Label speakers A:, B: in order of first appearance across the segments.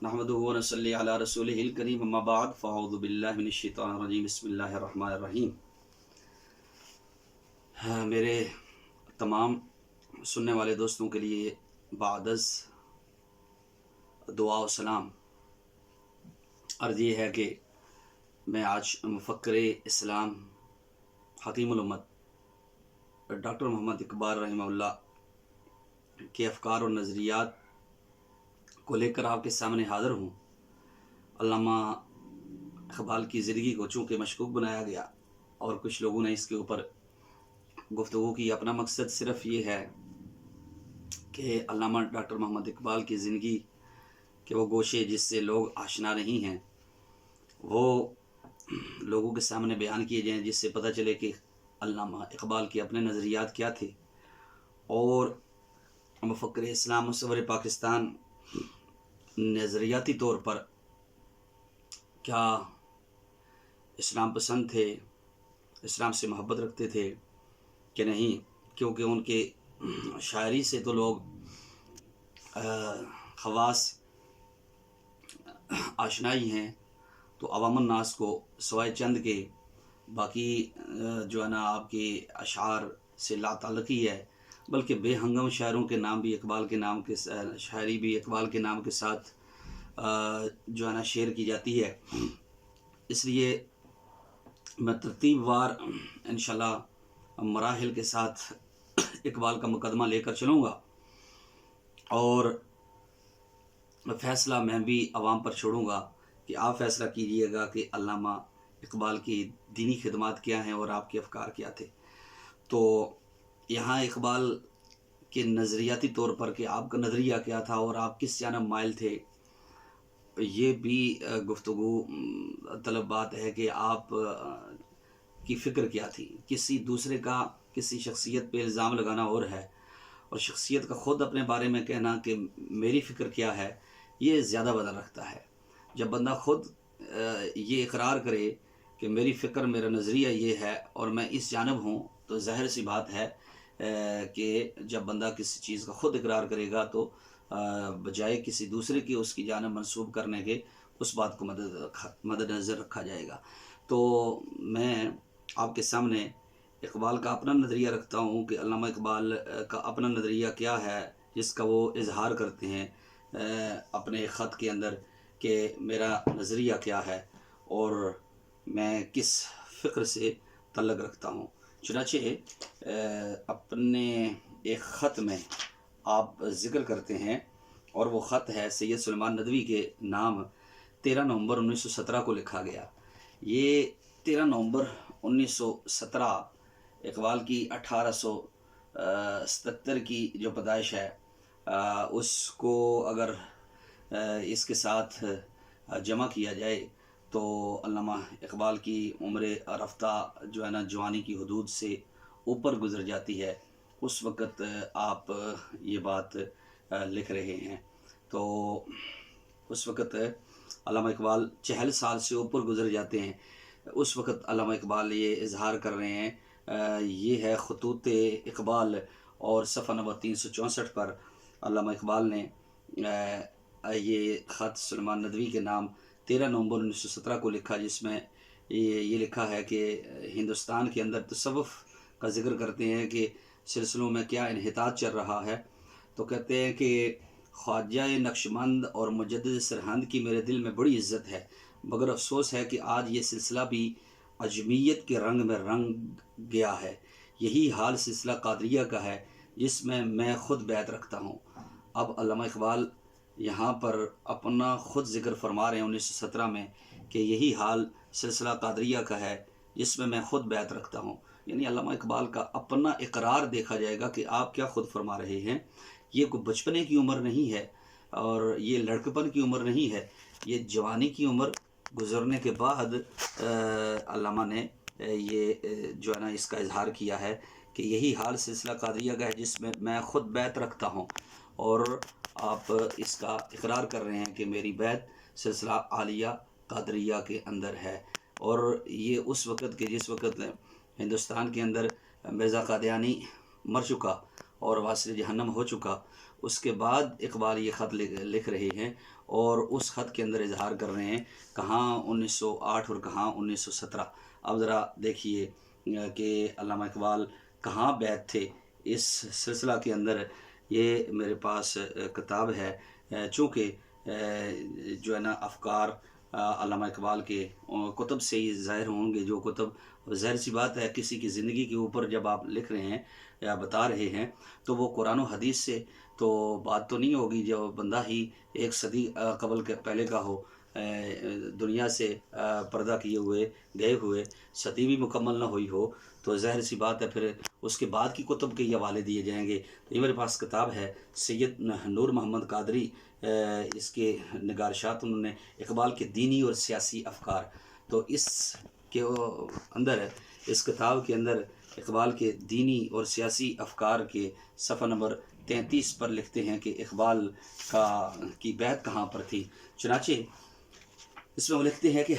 A: نحمدہ و نصلی علی رسولہ الکریم اما بعد فاعوذ باللہ من الشیطان الرجیم بسم اللہ الرحمن الرحیم۔ میرے تمام سننے والے دوستوں کے لیے بعد از دعا و سلام عرض یہ ہے کہ میں آج مفکر اسلام حکیم الامت ڈاکٹر محمد اقبال رحمہ اللہ کے افکار اور نظریات کو لے کر آپ کے سامنے حاضر ہوں۔ علامہ اقبال کی زندگی کو چونکہ مشکوک بنایا گیا اور کچھ لوگوں نے اس کے اوپر گفتگو کی، اپنا مقصد صرف یہ ہے کہ علامہ ڈاکٹر محمد اقبال کی زندگی کے وہ گوشے جس سے لوگ آشنا نہیں ہیں وہ لوگوں کے سامنے بیان کیے جائیں، جس سے پتہ چلے کہ علامہ اقبال کے اپنے نظریات کیا تھے اور مفکر اسلام مصور پاکستان نظریاتی طور پر کیا اسلام پسند تھے، اسلام سے محبت رکھتے تھے کہ نہیں، کیونکہ ان کے شاعری سے تو لوگ خواص آشنائی ہیں، تو عوام الناس کو سوائے چند کے باقی جو ہے نا آپ کے اشعار سے لا تعلقی ہے، بلکہ بے ہنگم شاعروں کے نام بھی اقبال کے نام کے شاعری بھی اقبال کے نام کے ساتھ جو ہے نا شیئر کی جاتی ہے۔ اس لیے میں ترتیب وار انشاءاللہ مراحل کے ساتھ اقبال کا مقدمہ لے کر چلوں گا اور فیصلہ میں بھی عوام پر چھوڑوں گا کہ آپ فیصلہ کیجئے گا کہ علامہ اقبال کی دینی خدمات کیا ہیں اور آپ کے افکار کیا تھے۔ تو یہاں اقبال کے نظریاتی طور پر کہ آپ کا نظریہ کیا تھا اور آپ کس جانب مائل تھے، یہ بھی گفتگو طلب بات ہے کہ آپ کی فکر کیا تھی۔ کسی دوسرے کا کسی شخصیت پہ الزام لگانا اور ہے، اور شخصیت کا خود اپنے بارے میں کہنا کہ میری فکر کیا ہے، یہ زیادہ بدل رکھتا ہے۔ جب بندہ خود یہ اقرار کرے کہ میری فکر میرا نظریہ یہ ہے اور میں اس جانب ہوں، تو ظاہر سی بات ہے کہ جب بندہ کسی چیز کا خود اقرار کرے گا تو بجائے کسی دوسرے کی اس کی جانب منسوب کرنے کے اس بات کو مد نظر رکھا جائے گا۔ تو میں آپ کے سامنے اقبال کا اپنا نظریہ رکھتا ہوں کہ علامہ اقبال کا اپنا نظریہ کیا ہے، جس کا وہ اظہار کرتے ہیں اپنے خط کے اندر کہ میرا نظریہ کیا ہے اور میں کس فکر سے تعلق رکھتا ہوں۔ چنانچہ اپنے ایک خط میں آپ ذکر کرتے ہیں، اور وہ خط ہے سید سلیمان ندوی کے نام 13 نومبر 1917 کو لکھا گیا۔ یہ 13 نومبر 1917 اقبال کی 1877 کی جو پیدائش ہے اس کو اگر اس کے ساتھ جمع کیا جائے تو علامہ اقبال کی عمر رفتہ جو ہے نا جوانی کی حدود سے اوپر گزر جاتی ہے۔ اس وقت آپ یہ بات لکھ رہے ہیں، تو اس وقت علامہ اقبال 40 سال سے اوپر گزر جاتے ہیں۔ اس وقت علامہ اقبال یہ اظہار کر رہے ہیں، یہ ہے خطوط اقبال، اور صفحہ نمبر 364 پر علامہ اقبال نے یہ خط سلیمان ندوی کے نام 13 نومبر 1917 کو لکھا، جس میں یہ لکھا ہے کہ ہندوستان کے اندر تصوف کا ذکر کرتے ہیں کہ سلسلوں میں کیا انحطاط چل رہا ہے۔ تو کہتے ہیں کہ خواجہ نقشبند اور مجدد سرہند کی میرے دل میں بڑی عزت ہے، مگر افسوس ہے کہ آج یہ سلسلہ بھی عجمیت کے رنگ میں رنگ گیا ہے۔ یہی حال سلسلہ قادریہ کا ہے جس میں میں خود بیعت رکھتا ہوں۔ اب علامہ اقبال یہاں پر اپنا خود ذکر فرما رہے ہیں 1917 میں کہ یہی حال سلسلہ قادریہ کا ہے جس میں میں خود بیعت رکھتا ہوں۔ یعنی علامہ اقبال کا اپنا اقرار دیکھا جائے گا کہ آپ کیا خود فرما رہے ہیں۔ یہ کوئی بچپنے کی عمر نہیں ہے اور یہ لڑکپن کی عمر نہیں ہے، یہ جوانی کی عمر گزرنے کے بعد علامہ نے یہ جو ہے نا اس کا اظہار کیا ہے کہ یہی حال سلسلہ قادریہ کا ہے جس میں میں خود بیعت رکھتا ہوں، اور آپ اس کا اقرار کر رہے ہیں کہ میری بیعت سلسلہ عالیہ قادریہ کے اندر ہے۔ اور یہ اس وقت کے جس وقت ہندوستان کے اندر مرزا قادیانی مر چکا اور واصل جہنم ہو چکا، اس کے بعد اقبال یہ خط لکھ رہے ہیں، اور اس خط کے اندر اظہار کر رہے ہیں کہاں 1908 اور کہاں 1917۔ اب ذرا دیکھیے کہ علامہ اقبال کہاں بیت تھے اس سلسلہ کے اندر۔ یہ میرے پاس کتاب ہے، چونکہ جو ہے نا افکار علامہ اقبال کے کتب سے ہی ظاہر ہوں گے۔ جو کتب، ظاہر سی بات ہے کسی کی زندگی کے اوپر جب آپ لکھ رہے ہیں یا بتا رہے ہیں تو وہ قرآن و حدیث سے تو بات تو نہیں ہوگی۔ جو بندہ ہی 1 صدی قبل کے پہلے کا ہو، دنیا سے پردہ کیے ہوئے گئے ہوئے، صدی بھی مکمل نہ ہوئی ہو، تو ظاہر سی بات ہے پھر اس کے بعد کی کتب کے حوالے دیے جائیں گے۔ تو یہ میرے پاس کتاب ہے، سید نور محمد قادری، اس کے نگارشات انہوں نے اقبال کے دینی اور سیاسی افکار۔ تو اس کے اندر، اس کتاب کے اندر اقبال کے دینی اور سیاسی افکار کے صفحہ نمبر 33 پر لکھتے ہیں کہ اقبال کی بیعت کہاں پر تھی۔ چنانچہ اس میں وہ لکھتے ہیں کہ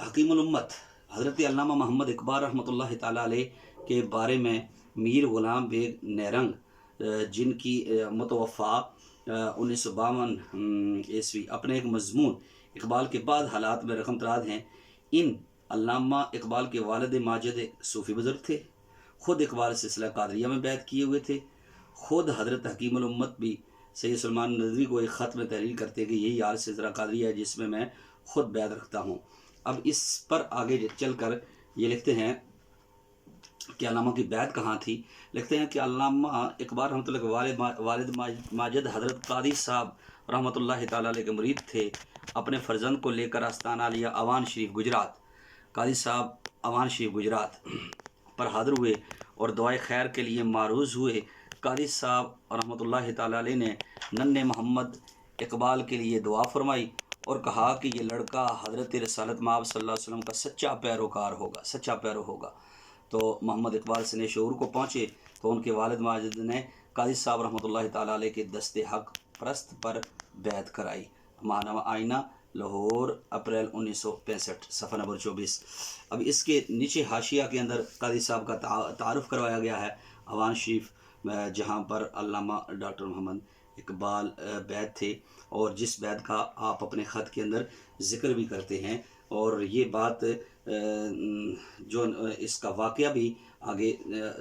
A: حکیم الامت حضرت علامہ محمد اقبال رحمۃ اللہ تعالیٰ علیہ کے بارے میں میر غلام بیگ نیرنگ، جن کی متوفہ 1952 عیسوی، اپنے ایک مضمون اقبال کے بعد حالات میں رقم تراد ہیں۔ ان علامہ اقبال کے والد ماجد صوفی بزرگ تھے، خود اقبال سلسلہ قادریہ میں بیعت کیے ہوئے تھے۔ خود حضرت حکیم الامت بھی سید سلمان ندوی کو ایک خط میں تحریر کرتے کہ یہی یار سلسلہ قادریہ ہے جس میں خود بیعت رکھتا ہوں۔ اب اس پر آگے چل کر یہ لکھتے ہیں کہ علامہ کی بیعت کہاں تھی۔ لکھتے ہیں کہ علامہ اقبال رحمۃ اللہ کے والد ماجد حضرت قادری صاحب رحمۃ اللہ تعالیٰ علیہ کے مرید تھے۔ اپنے فرزند کو لے کر آستانہ عالیہ اوان شریف گجرات، قادری صاحب اوان شریف گجرات پر حاضر ہوئے اور دعائے خیر کے لیے معروض ہوئے۔ قادری صاحب رحمۃ اللہ تعالیٰ علیہ نے ننھے محمد اقبال کے لیے دعا فرمائی اور کہا کہ یہ لڑکا حضرت رسالت مآب صلی اللہ علیہ وسلم کا سچا پیرو ہوگا۔ تو محمد اقبال سن شعور کو پہنچے تو ان کے والد ماجد نے قادری صاحب رحمۃ اللہ تعالیٰ علیہ کے دست حق پرست پر بیعت کرائی۔ ماہنامہ آئینہ، لاہور، اپریل 1965، صفحہ نمبر 24۔ اب اس کے نیچے حاشیہ کے اندر قادری صاحب کا تعارف کروایا گیا ہے اوان شریف، جہاں پر علامہ ڈاکٹر محمد اقبال بیعت تھے، اور جس بیعت کا آپ اپنے خط کے اندر ذکر بھی کرتے ہیں۔ اور یہ بات جو اس کا واقعہ بھی آگے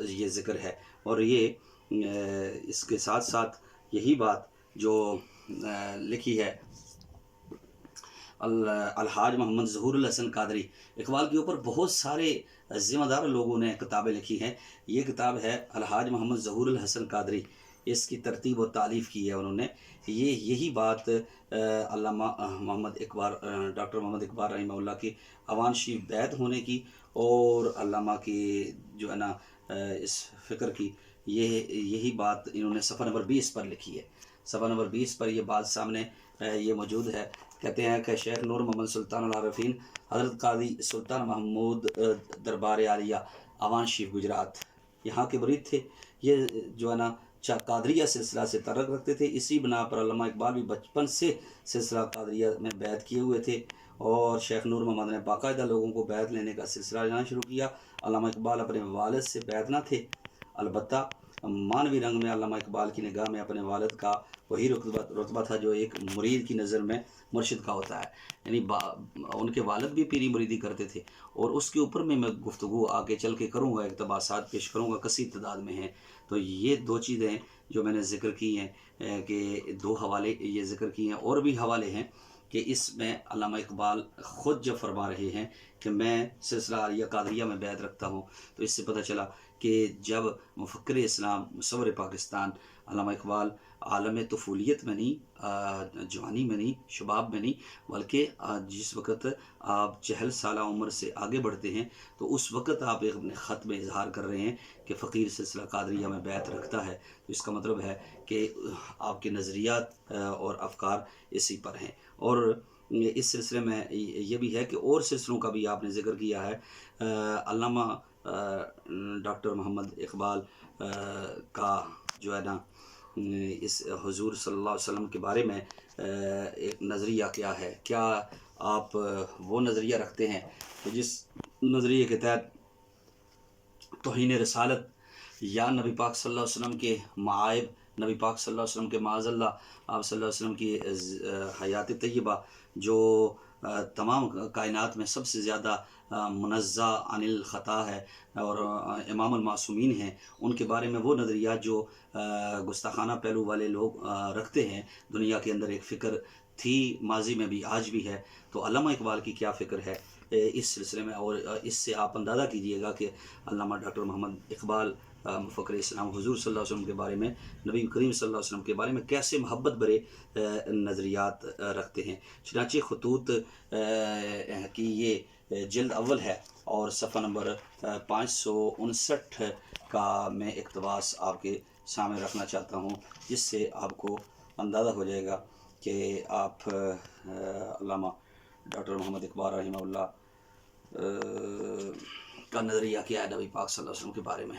A: یہ ذکر ہے، اور یہ اس کے ساتھ ساتھ یہی بات جو لکھی ہے الحاج محمد ظہور الحسن قادری۔ اقبال کے اوپر بہت سارے ذمہ دار لوگوں نے کتابیں لکھی ہیں۔ یہ کتاب ہے الحاج محمد ظہور الحسن قادری، اس کی ترتیب و تالیف کی ہے انہوں نے۔ یہی بات علامہ محمد اقبال، ڈاکٹر محمد اقبال رحمہ اللہ کی اوان شریف بیعت ہونے کی، اور علامہ کی جو ہے نا اس فکر کی، یہی بات انہوں نے صفحہ نمبر 20 پر لکھی ہے۔ صفحہ نمبر 20 پر یہ بات سامنے یہ موجود ہے۔ کہتے ہیں کہ شیخ نور محمد سلطان العارفین حضرت قاضی سلطان محمود دربار عالیہ اوان شریف گجرات یہاں کے مرید تھے۔ یہ جو ہے نا قادریہ سلسلہ سے تعلق رکھتے تھے۔ اسی بنا پر علامہ اقبال بھی بچپن سے سلسلہ قادریہ میں بیعت کیے ہوئے تھے، اور شیخ نور محمد نے باقاعدہ لوگوں کو بیعت لینے کا سلسلہ لینا شروع کیا۔ علامہ اقبال اپنے والد سے بیعت نہ تھے، البتہ مانوی رنگ میں علامہ اقبال کی نگاہ میں اپنے والد کا وہی رتبہ تھا جو ایک مرید کی نظر میں مرشد کا ہوتا ہے۔ یعنی ان کے والد بھی پیری مریدی کرتے تھے، اور اس کے اوپر میں گفتگو آگے چل کے کروں گا، اقتباسات پیش کروں گا، کثیر تعداد میں ہیں۔ تو یہ دو چیزیں جو میں نے ذکر کی ہیں، کہ 2 حوالے یہ ذکر کیے ہیں، اور بھی حوالے ہیں کہ اس میں علامہ اقبال خود جب فرما رہے ہیں کہ میں سلسلہ عالیہ قادریہ میں بیعت رکھتا ہوں، تو اس سے پتہ چلا کہ جب مفکر اسلام، مصور پاکستان علامہ اقبال عالم طفولیت میں نہیں، جوانی میں نہیں، شباب میں نہیں، بلکہ جس وقت آپ 40 سالہ عمر سے آگے بڑھتے ہیں، تو اس وقت آپ اپنے خط میں اظہار کر رہے ہیں کہ فقیر سلسلہ قادریہ میں بیعت رکھتا ہے۔ تو اس کا مطلب ہے کہ آپ کے نظریات اور افکار اسی پر ہیں۔ اور اس سلسلے میں یہ بھی ہے کہ اور سلسلوں کا بھی آپ نے ذکر کیا ہے۔ علامہ ڈاکٹر محمد اقبال کا جو ہے نا اس حضور صلی اللہ علیہ وسلم کے بارے میں ایک نظریہ کیا ہے؟ کیا آپ وہ نظریہ رکھتے ہیں کہ جس نظریے کے تحت توہین رسالت یا نبی پاک صلی اللہ علیہ وسلم کے معائب نبی پاک صلی اللہ علیہ وسلم کے معاذ اللہ آپ صلی اللہ علیہ وسلم کی حیات طیبہ جو تمام کائنات میں سب سے زیادہ منزہ عن الخطا ہے اور امام المعصومین ہیں، ان کے بارے میں وہ نظریات جو گستاخانہ پہلو والے لوگ رکھتے ہیں، دنیا کے اندر ایک فکر تھی ماضی میں بھی آج بھی ہے، تو علامہ اقبال کی کیا فکر ہے اس سلسلے میں، اور اس سے آپ اندازہ کیجئے گا کہ علامہ ڈاکٹر محمد اقبال مفکر اسلام حضور صلی اللہ علیہ وسلم کے بارے میں، نبی کریم صلی اللہ علیہ وسلم کے بارے میں کیسے محبت بھرے نظریات رکھتے ہیں۔ چنانچہ خطوط کی یہ جلد اول ہے اور صفحہ نمبر 559 کا میں اقتباس آپ کے سامنے رکھنا چاہتا ہوں، جس سے آپ کو اندازہ ہو جائے گا کہ آپ علامہ ڈاکٹر محمد اقبال رحمہ اللہ کا نظریہ کیا ہے نبی پاک صلی اللہ علیہ وسلم کے بارے میں۔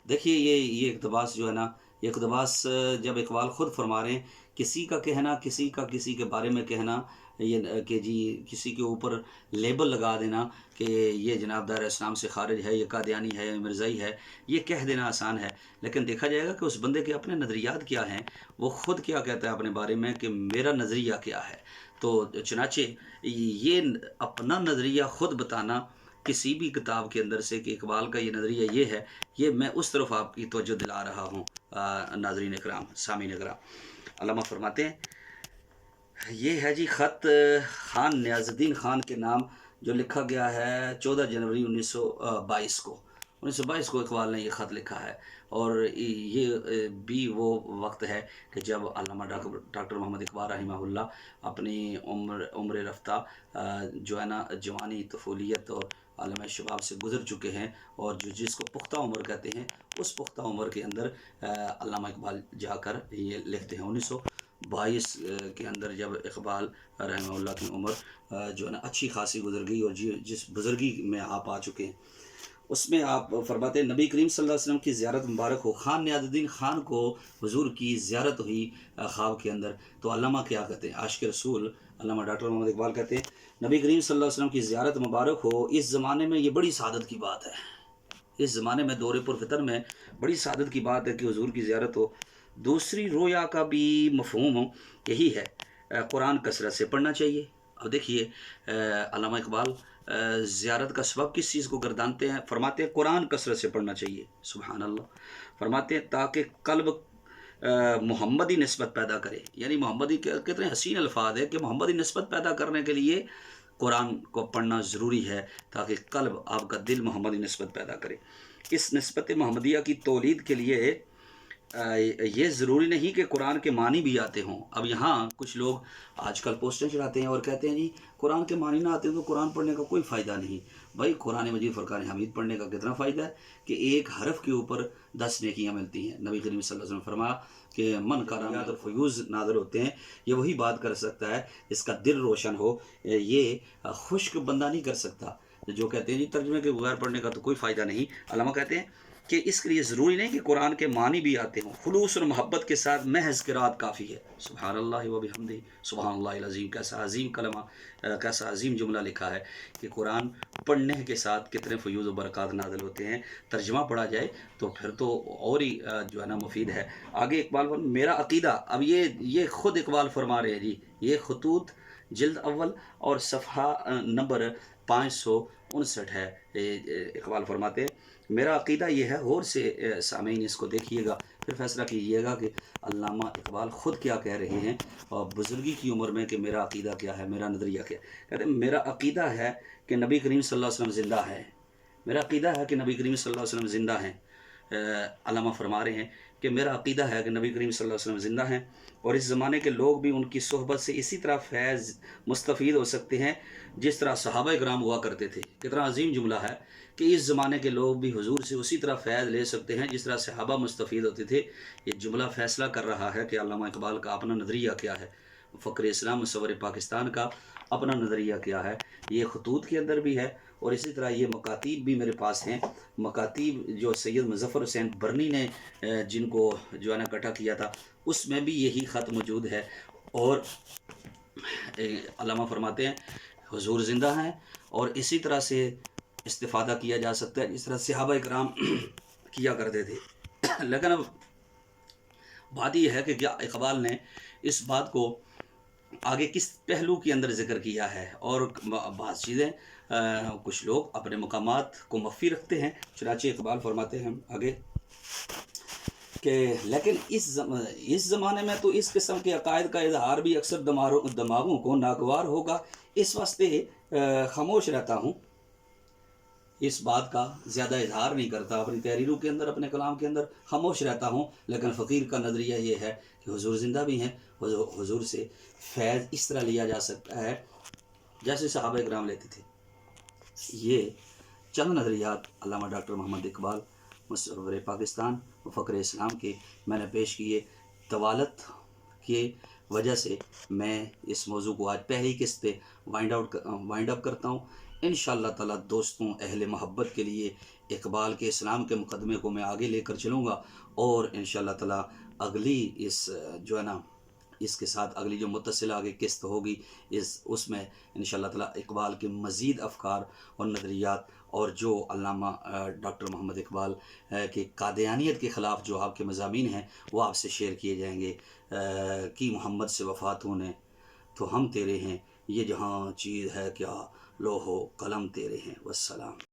A: دیکھیے یہ اقتباس جو ہے نا، یہ اقتباس جب اقبال خود فرما رہے ہیں، کسی کا کہنا، کسی کے بارے میں کہنا، یہ کہ جی کسی کے اوپر لیبل لگا دینا کہ یہ جناب دائرہ اسلام سے خارج ہے، یہ قادیانی ہے، یہ مرزائی ہے، یہ کہہ دینا آسان ہے، لیکن دیکھا جائے گا کہ اس بندے کے اپنے نظریات کیا ہیں، وہ خود کیا کہتا ہے اپنے بارے میں کہ میرا نظریہ کیا ہے۔ تو چنانچہ یہ اپنا نظریہ خود بتانا کسی بھی کتاب کے اندر سے کہ اقبال کا یہ نظریہ یہ ہے، یہ میں اس طرف آپ کی توجہ دلا رہا ہوں۔ ناظرین اکرام، سامعین اکرام، علامہ فرماتے ہیں یہ ہے جی خط خان نیاز الدین خان کے نام جو لکھا گیا ہے 14 جنوری 1922 کو 1922 کو اقبال نے یہ خط لکھا ہے، اور یہ بھی وہ وقت ہے کہ جب علامہ ڈاکٹر محمد اقبال رحمہ اللہ اپنی عمر رفتہ جو ہے نا جوانی، طفولیت اور عالم شباب سے گزر چکے ہیں، اور جس کو پختہ عمر کہتے ہیں، اس پختہ عمر کے اندر علامہ اقبال جا کر یہ لکھتے ہیں۔ 1922 کے اندر جب اقبال رحمہ اللہ کی عمر جو ہے نا اچھی خاصی گزر گئی، اور جس بزرگی میں آپ آ چکے ہیں، اس میں آپ فرماتے ہیں نبی کریم صلی اللہ علیہ وسلم کی زیارت مبارک ہو۔ خان نیاز الدین خان کو حضور کی زیارت ہوئی خواب کے اندر، تو علامہ کیا کہتے ہیں، عاشق رسول علامہ ڈاکٹر محمد اقبال کہتے ہیں نبی کریم صلی اللہ علیہ وسلم کی زیارت مبارک ہو، اس زمانے میں یہ بڑی سعادت کی بات ہے، اس زمانے میں دور پرفتن میں بڑی سعادت کی بات ہے کہ حضور کی زیارت ہو۔ دوسری رویا کا بھی مفہوم یہی ہے، قرآن کثرت سے پڑھنا چاہیے۔ اب دیکھیے علامہ اقبال زیارت کا سبب کس چیز کو گردانتے ہیں، فرماتے ہیں قرآن کثرت سے پڑھنا چاہیے، سبحان اللہ، فرماتے ہیں تاکہ قلب محمدی نسبت پیدا کرے، یعنی محمدی کتنے حسین الفاظ ہے کہ محمدی نسبت پیدا کرنے کے لیے قرآن کو پڑھنا ضروری ہے، تاکہ قلب آپ کا دل محمدی نسبت پیدا کرے۔ اس نسبت محمدیہ کی تولید کے لیے یہ ضروری نہیں کہ قرآن کے معنی بھی آتے ہوں۔ اب یہاں کچھ لوگ آج کل پوسٹیں چڑھاتے ہیں اور کہتے ہیں جی قرآن کے معنی نہ آتے ہیں تو قرآن پڑھنے کا کوئی فائدہ نہیں۔ بھائی قرآن مجید فرقان حمید پڑھنے کا کتنا فائدہ ہے کہ ایک حرف کے اوپر 10 نیکیاں ملتی ہیں۔ نبی کریم صلی اللہ علیہ وسلم فرمایا کہ من کا رمیات اور فیوز نادر ہوتے ہیں، یہ وہی بات کر سکتا ہے جس کا دل روشن ہو، یہ خشک بندہ نہیں کر سکتا۔ جو کہتے ہیں جی ترجمے کے بغیر پڑھنے کا تو کوئی فائدہ نہیں، علامہ کہتے ہیں کہ اس کے لیے ضروری نہیں کہ قرآن کے معنی بھی آتے ہوں، خلوص اور محبت کے ساتھ محض قرات کافی ہے۔ سبحان اللہ و بحمدہ، سبحان اللہ العظیم، کیسا عظیم کلمہ، کیسا عظیم جملہ لکھا ہے کہ قرآن پڑھنے کے ساتھ کتنے فیوز و برکات نازل ہوتے ہیں۔ ترجمہ پڑھا جائے تو پھر تو اور ہی جو ہے نا مفید ہے۔ آگے اقبال میرا عقیدہ، اب یہ خود اقبال فرما رہے ہیں جی، یہ خطوط جلد اول اور صفحہ نمبر 559 ہے۔ اقبال فرماتے ہیں میرا عقیدہ یہ ہے، غور سے سامعین اس کو دیکھیے گا، پھر فیصلہ کیجیے گا کہ علامہ اقبال خود کیا کہہ رہے ہیں، اور بزرگی کی عمر میں کہ میرا عقیدہ کیا ہے، میرا نظریہ کیا ہے۔ کہتے ہیں میرا عقیدہ ہے کہ نبی کریم صلی اللہ علیہ وسلم زندہ ہے، میرا عقیدہ ہے کہ نبی کریم صلی اللہ علیہ وسلم زندہ ہیں۔ علامہ فرما رہے ہیں کہ میرا عقیدہ ہے کہ نبی کریم صلی اللہ علیہ وسلم زندہ ہیں، اور اس زمانے کے لوگ بھی ان کی صحبت سے اسی طرح فیض مستفید ہو سکتے ہیں جس طرح صحابہ کرام ہوا کرتے تھے۔ کتنا عظیم جملہ ہے کہ اس زمانے کے لوگ بھی حضور سے اسی طرح فیض لے سکتے ہیں جس طرح صحابہ مستفید ہوتے تھے۔ یہ جملہ فیصلہ کر رہا ہے کہ علامہ اقبال کا اپنا نظریہ کیا ہے، فخر اسلام مصور پاکستان کا اپنا نظریہ کیا ہے۔ یہ خطوط کے اندر بھی ہے، اور اسی طرح یہ مکاتیب بھی میرے پاس ہیں، مکاتیب جو سید مظفر حسین برنی نے جن کو جو ہے نا اکٹھا کیا تھا، اس میں بھی یہی خط موجود ہے۔ اور علامہ فرماتے ہیں حضور زندہ ہیں، اور اسی طرح سے استفادہ کیا جا سکتا ہے جس طرح صحابہ کرام کیا کرتے تھے۔ لیکن اب بات یہ ہے کہ کیا اقبال نے اس بات کو آگے کس پہلو کے اندر ذکر کیا ہے، اور بعض چیزیں کچھ لوگ اپنے مقامات کو مخفی رکھتے ہیں، چنانچہ اقبال فرماتے ہیں آگے کہ لیکن اس زمانے میں تو اس قسم کے عقائد کا اظہار بھی اکثر دماغوں کو ناگوار ہوگا، اس واسطے خاموش رہتا ہوں، اس بات کا زیادہ اظہار نہیں کرتا، اپنی تحریروں کے اندر، اپنے کلام کے اندر خاموش رہتا ہوں۔ لیکن فقیر کا نظریہ یہ ہے کہ حضور زندہ بھی ہیں، حضور سے فیض اس طرح لیا جا سکتا ہے جیسے صحابہ کرام لیتے تھے۔ یہ چند نظریات علامہ ڈاکٹر محمد اقبال مصور پاکستان و فخر اسلام کے میں نے پیش کیے۔ طوالت کی وجہ سے میں اس موضوع کو آج پہلی قسط پہ وائنڈ اپ کرتا ہوں۔ انشاءاللہ تعالیٰ دوستوں، اہل محبت کے لیے اقبال کے اسلام کے مقدمے کو میں آگے لے کر چلوں گا، اور انشاءاللہ تعالیٰ اگلی اس کے ساتھ اگلی جو متصل آگے قسط ہوگی اس میں انشاءاللہ تعالیٰ اقبال کے مزید افکار اور نظریات، اور جو علامہ ڈاکٹر محمد اقبال کے قادیانیت کے خلاف جو آپ کے مضامین ہیں وہ آپ سے شیئر کیے جائیں گے۔ کی محمد سے وفاتوں نے تو ہم تیرے ہیں، یہ جہاں چیز ہے کیا، لوح و قلم تیرے ہیں، والسلام۔